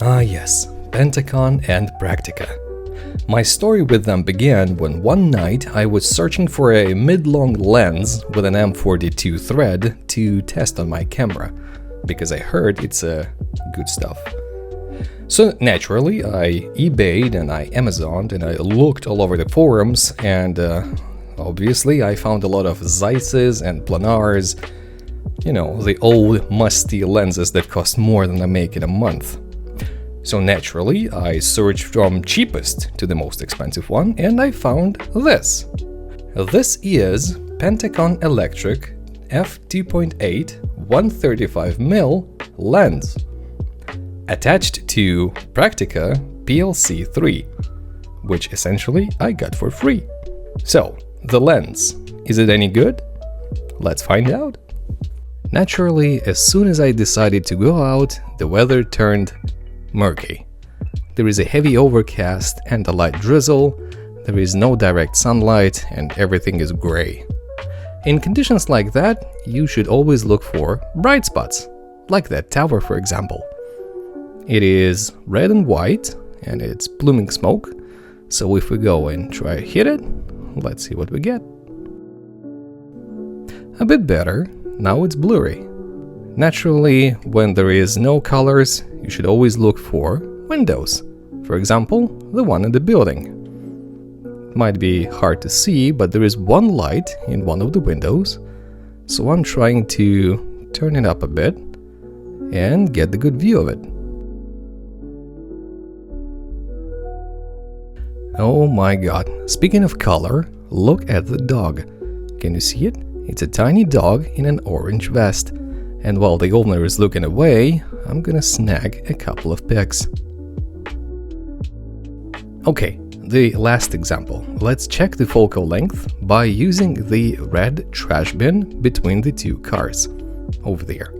Ah yes, Pentacon and Practica. My story with them began when one night I was searching for a mid-long lens with an M42 thread to test on my camera, because I heard it's good stuff. So naturally I eBayed and I Amazoned and I looked all over the forums, and obviously I found a lot of Zeisses and Planars, you know, the old musty lenses that cost more than I make in a month. So naturally, I searched from cheapest to the most expensive one, and I found this. This is Pentacon Electric F2.8 135mm lens, attached to Practica PLC3, which essentially I got for free. So, the lens, is it any good? Let's find out. Naturally, as soon as I decided to go out, the weather turned murky. There is a heavy overcast and a light drizzle, there is no direct sunlight, and everything is gray. In conditions like that, you should always look for bright spots, like that tower for example. It is red and white, and it's pluming smoke, so if we go and try hit it, let's see what we get. A bit better, now it's blurry. Naturally, when there is no colors, you should always look for windows. For example, the one in the building. It might be hard to see, but there is one light in one of the windows, so I'm trying to turn it up a bit and get the good view of it. Oh my god, speaking of color, look at the dog. Can you see it? It's a tiny dog in an orange vest. And while the owner is looking away, I'm gonna snag a couple of pics. Okay, the last example. Let's check the focal length by using the red trash bin between the two cars, over there.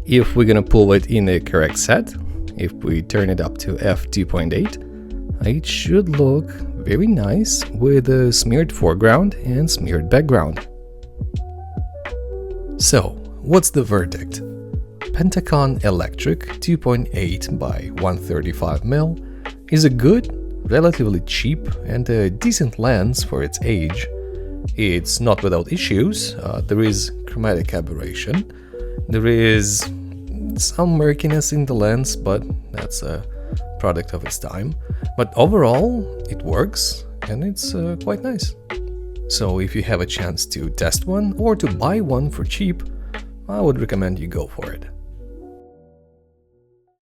If we're gonna pull it in the correct set, if we turn it up to f2.8, it should look very nice with a smeared foreground and smeared background. So, what's the verdict? Pentacon Electric 2.8 by 135mm is a good, relatively cheap and a decent lens for its age. It's not without issues, there is chromatic aberration, there is some murkiness in the lens, but that's a product of its time. But overall, it works and it's quite nice. So if you have a chance to test one or to buy one for cheap, I would recommend you go for it.